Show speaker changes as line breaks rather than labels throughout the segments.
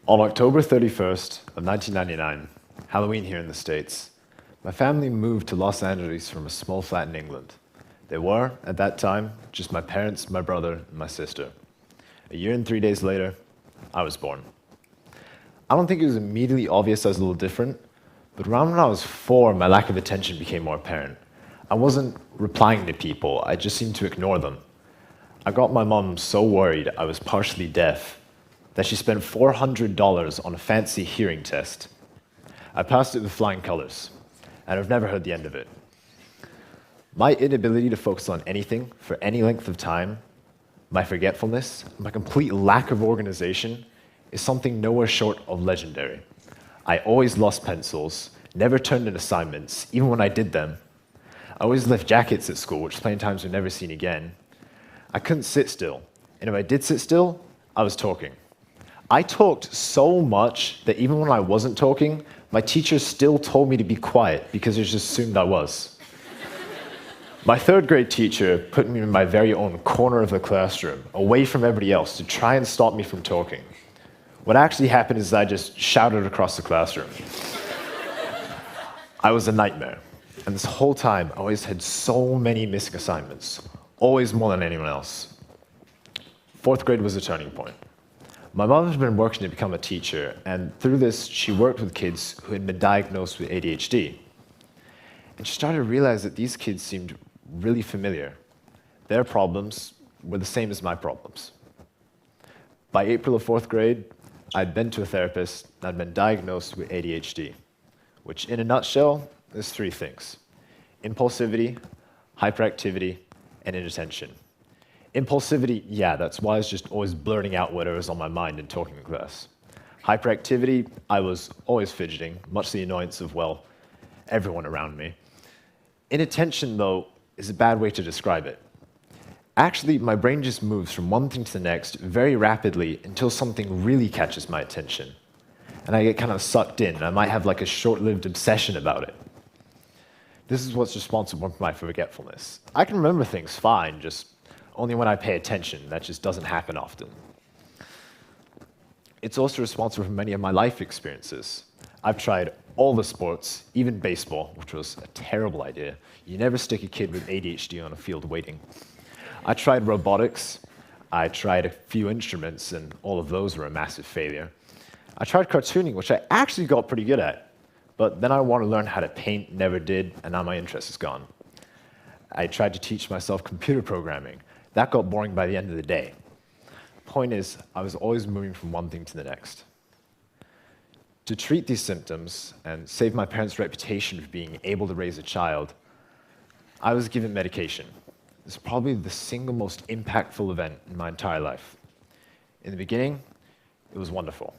On October 31st of 1999, Halloween here in the States, my family moved to Los Angeles from a small flat in England. They were, at that time, just my parents, my brother, and my sister. A year and 3 days later, I was born. I don't think it was immediately obvious I was a little different, but around when I was 4, my lack of attention became more apparent. I wasn't replying to people, I just seemed to ignore them. I got my mom so worried I was partially deaf that she spent $400 on a fancy hearing test. I passed it with flying colors, and I've never heard the end of it. My inability to focus on anything for any length of time, my forgetfulness, my complete lack of organization is something nowhere short of legendary. I always lost pencils, never turned in assignments, even when I did them. I always left jackets at school, which plain times were never seen again. I couldn't sit still, and if I did sit still, I was talking. I talked so much that even when I wasn't talking, my teachers still told me to be quiet because they just assumed I was. My 3rd grade teacher put me in my very own corner of the classroom, away from everybody else, to try and stop me from talking. What actually happened is I just shouted across the classroom. I was a nightmare, and this whole time I always had so many missing assignments, always more than anyone else. 4th grade was a turning point. My mom had been working to become a teacher, and through this, she worked with kids who had been diagnosed with ADHD. And she started to realize that these kids seemed really familiar. Their problems were the same as my problems. By April of 4th grade, I'd been to a therapist and I'd been diagnosed with ADHD, which in a nutshell is 3 things: impulsivity, hyperactivity, and inattention. Impulsivity, yeah, that's why I was just always blurting out whatever was on my mind and talking in class. Hyperactivity, I was always fidgeting, much to the annoyance of, well, everyone around me. Inattention, though, is a bad way to describe it. Actually, my brain just moves from one thing to the next very rapidly until something really catches my attention. And I get kind of sucked in, and I might have like a short-lived obsession about it. This is what's responsible for my forgetfulness. I can remember things fine, just only when I pay attention. That just doesn't happen often. It's also responsible for many of my life experiences. I've tried all the sports, even baseball, which was a terrible idea. You never stick a kid with ADHD on a field waiting. I tried robotics. I tried a few instruments, and all of those were a massive failure. I tried cartooning, which I actually got pretty good at, but then I wanted to learn how to paint, never did, and now my interest is gone. I tried to teach myself computer programming. That got boring by the end of the day. Point is, I was always moving from one thing to the next. To treat these symptoms and save my parents' reputation for being able to raise a child, I was given medication. It's probably the single most impactful event in my entire life. In the beginning, it was wonderful.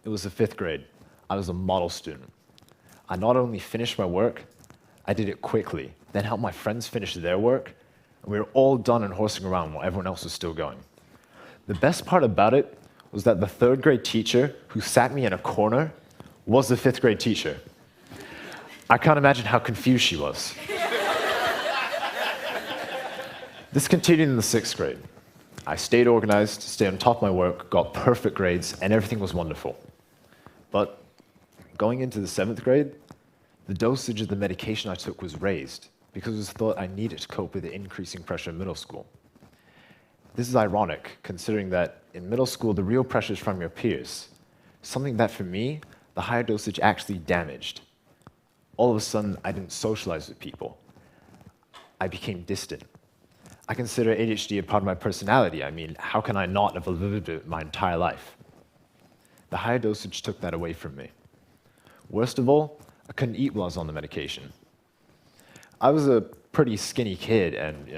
It was the 5th grade. I was a model student. I not only finished my work, I did it quickly, then helped my friends finish their work, and we were all done and horsing around while everyone else was still going. The best part about it was that the 3rd grade teacher who sat me in a corner was the 5th grade teacher. I can't imagine how confused she was. This continued in the 6th grade. I stayed organized, stayed on top of my work, got perfect grades, and everything was wonderful. But going into the 7th grade, the dosage of the medication I took was raised because it was thought I needed to cope with the increasing pressure in middle school. This is ironic, considering that in middle school, the real pressure is from your peers, something that for me, the higher dosage actually damaged. All of a sudden, I didn't socialize with people. I became distant. I consider ADHD a part of my personality. I mean, how can I not have lived it my entire life? The higher dosage took that away from me. Worst of all, I couldn't eat while I was on the medication. I was a pretty skinny kid, and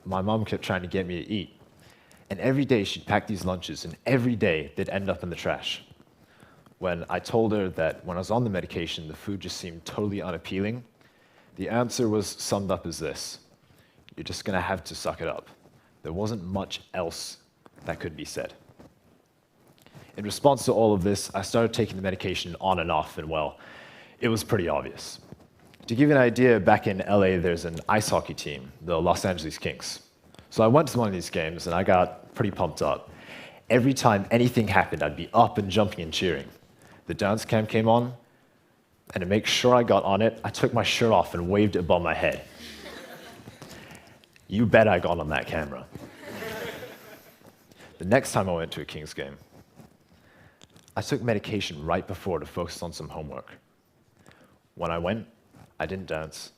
my mom kept trying to get me to eat. And every day she'd pack these lunches, and every day they'd end up in the trash. When I told her that when I was on the medication, the food just seemed totally unappealing, the answer was summed up as this: you're just going to have to suck it up. There wasn't much else that could be said. In response to all of this, I started taking the medication on and off, and well, it was pretty obvious. To give you an idea, back in LA, there's an ice hockey team, the Los Angeles Kings. So I went to one of these games, and I got pretty pumped up. Every time anything happened, I'd be up and jumping and cheering. The dance cam came on, and to make sure I got on it, I took my shirt off and waved it above my head. You bet I got on that camera. The next time I went to a Kings game, I took medication right before to focus on some homework. When I went, I didn't dance.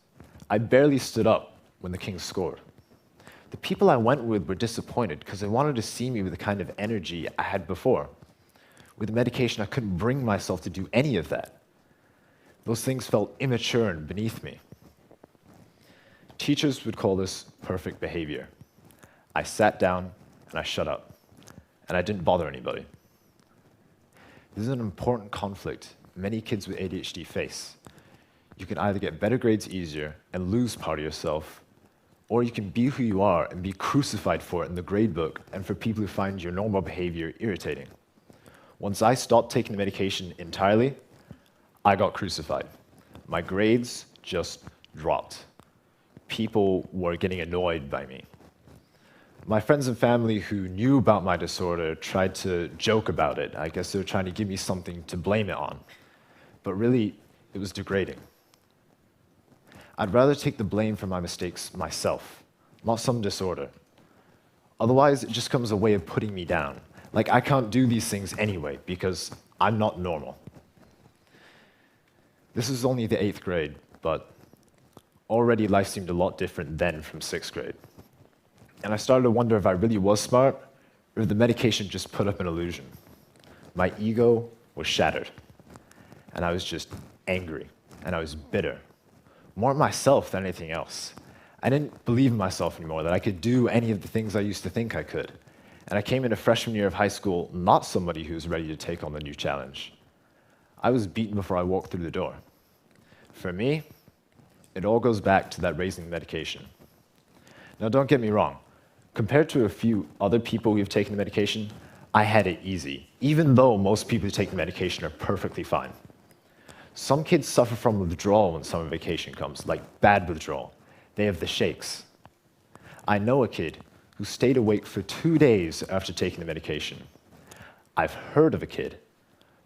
I barely stood up when the Kings scored. The people I went with were disappointed because they wanted to see me with the kind of energy I had before. With the medication, I couldn't bring myself to do any of that. Those things felt immature and beneath me. Teachers would call this perfect behavior. I sat down and I shut up, and I didn't bother anybody. This is an important conflict many kids with ADHD face. You can either get better grades easier and lose part of yourself, or you can be who you are and be crucified for it in the grade book and for people who find your normal behavior irritating. Once I stopped taking the medication entirely, I got crucified. My grades just dropped. People were getting annoyed by me. My friends and family who knew about my disorder tried to joke about it. I guess they were trying to give me something to blame it on. But really, it was degrading. I'd rather take the blame for my mistakes myself, not some disorder. Otherwise, it just becomes a way of putting me down. Like I can't do these things anyway because I'm not normal. This was only the 8th grade, but already life seemed a lot different then from 6th grade. And I started to wonder if I really was smart or if the medication just put up an illusion. My ego was shattered, and I was just angry, and I was bitter. More at myself than anything else. I didn't believe in myself anymore, that I could do any of the things I used to think I could. And I came into freshman year of high school not somebody who was ready to take on the new challenge. I was beaten before I walked through the door. For me, it all goes back to that raising medication. Now, don't get me wrong. Compared to a few other people who've taken the medication, I had it easy, even though most people who take the medication are perfectly fine. Some kids suffer from withdrawal when summer vacation comes, like bad withdrawal. They have the shakes. I know a kid who stayed awake for 2 days after taking the medication. I've heard of a kid,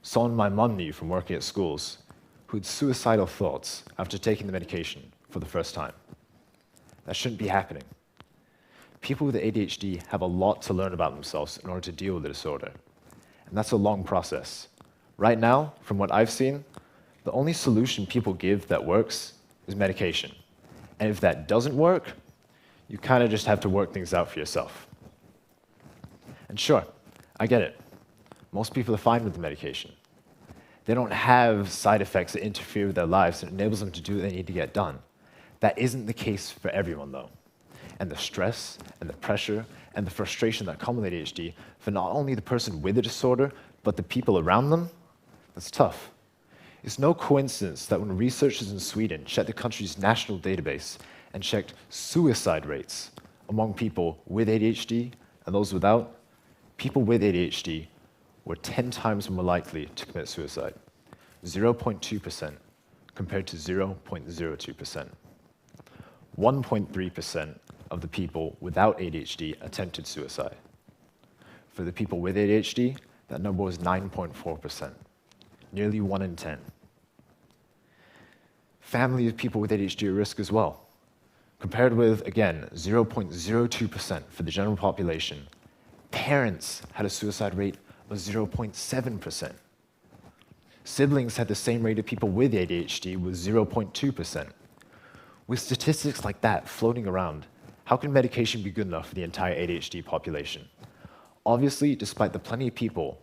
someone my mom knew from working at schools, who had suicidal thoughts after taking the medication for the first time. That shouldn't be happening. People with ADHD have a lot to learn about themselves in order to deal with the disorder, and that's a long process. Right now, from what I've seen, the only solution people give that works is medication. And if that doesn't work, you kind of just have to work things out for yourself. And sure, I get it. Most people are fine with the medication. They don't have side effects that interfere with their lives and enables them to do what they need to get done. That isn't the case for everyone, though. And the stress and the pressure and the frustration that come with ADHD for not only the person with the disorder, but the people around them, that's tough. It's no coincidence that when researchers in Sweden checked the country's national database and checked suicide rates among people with ADHD and those without, people with ADHD were 10 times more likely to commit suicide, 0.2% compared to 0.02%. 1.3% of the people without ADHD attempted suicide. For the people with ADHD, that number was 9.4%, nearly 1 in 10. Family of people with ADHD are at risk as well. Compared with, again, 0.02% for the general population, parents had a suicide rate of 0.7%. Siblings had the same rate of people with ADHD with 0.2%. With statistics like that floating around, how can medication be good enough for the entire ADHD population? Obviously, despite the plenty of people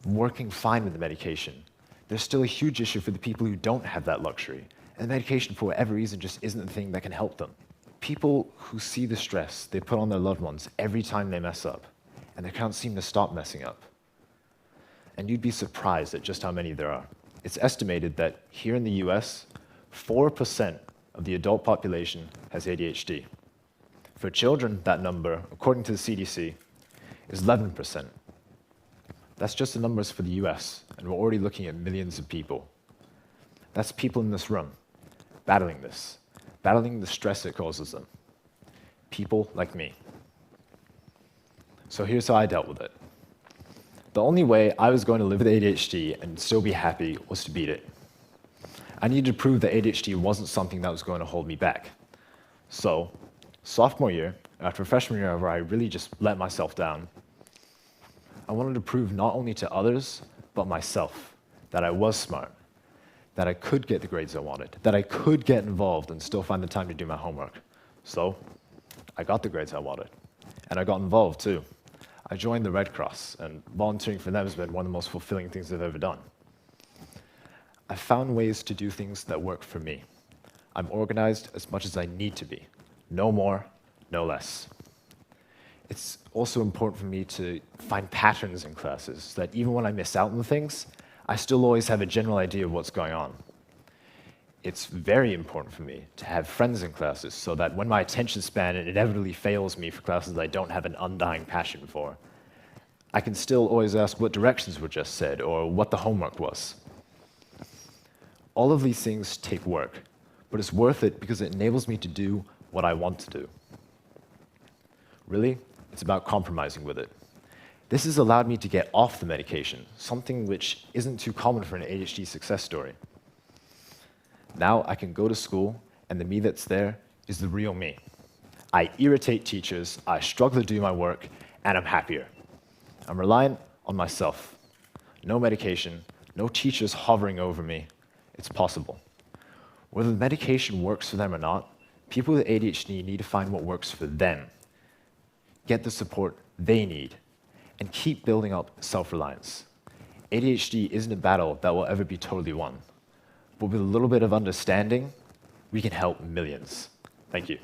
working fine with the medication, there's still a huge issue for the people who don't have that luxury. And the medication, for whatever reason, just isn't the thing that can help them. People who see the stress they put on their loved ones every time they mess up, and they can't seem to stop messing up. And you'd be surprised at just how many there are. It's estimated that here in the US, 4% of the adult population has ADHD. For children, that number, according to the CDC, is 11%. That's just the numbers for the US, and we're already looking at millions of people. That's people in this room, battling this, battling the stress it causes them. People like me. So here's how I dealt with it. The only way I was going to live with ADHD and still be happy was to beat it. I needed to prove that ADHD wasn't something that was going to hold me back. So, sophomore year, after freshman year where I really just let myself down, I wanted to prove not only to others, but myself, that I was smart, that I could get the grades I wanted, that I could get involved and still find the time to do my homework. So, I got the grades I wanted, and I got involved too. I joined the Red Cross, and volunteering for them has been one of the most fulfilling things I've ever done. I found ways to do things that work for me. I'm organized as much as I need to be. No more, no less. It's also important for me to find patterns in classes so that even when I miss out on things, I still always have a general idea of what's going on. It's very important for me to have friends in classes so that when my attention span inevitably fails me for classes I don't have an undying passion for, I can still always ask what directions were just said or what the homework was. All of these things take work, but it's worth it because it enables me to do what I want to do. Really, it's about compromising with it. This has allowed me to get off the medication, something which isn't too common for an ADHD success story. Now I can go to school, and the me that's there is the real me. I irritate teachers, I struggle to do my work, and I'm happier. I'm reliant on myself. No medication, no teachers hovering over me. It's possible. Whether the medication works for them or not, people with ADHD need to find what works for them, get the support they need, and keep building up self-reliance. ADHD isn't a battle that will ever be totally won, but with a little bit of understanding, we can help millions. Thank you.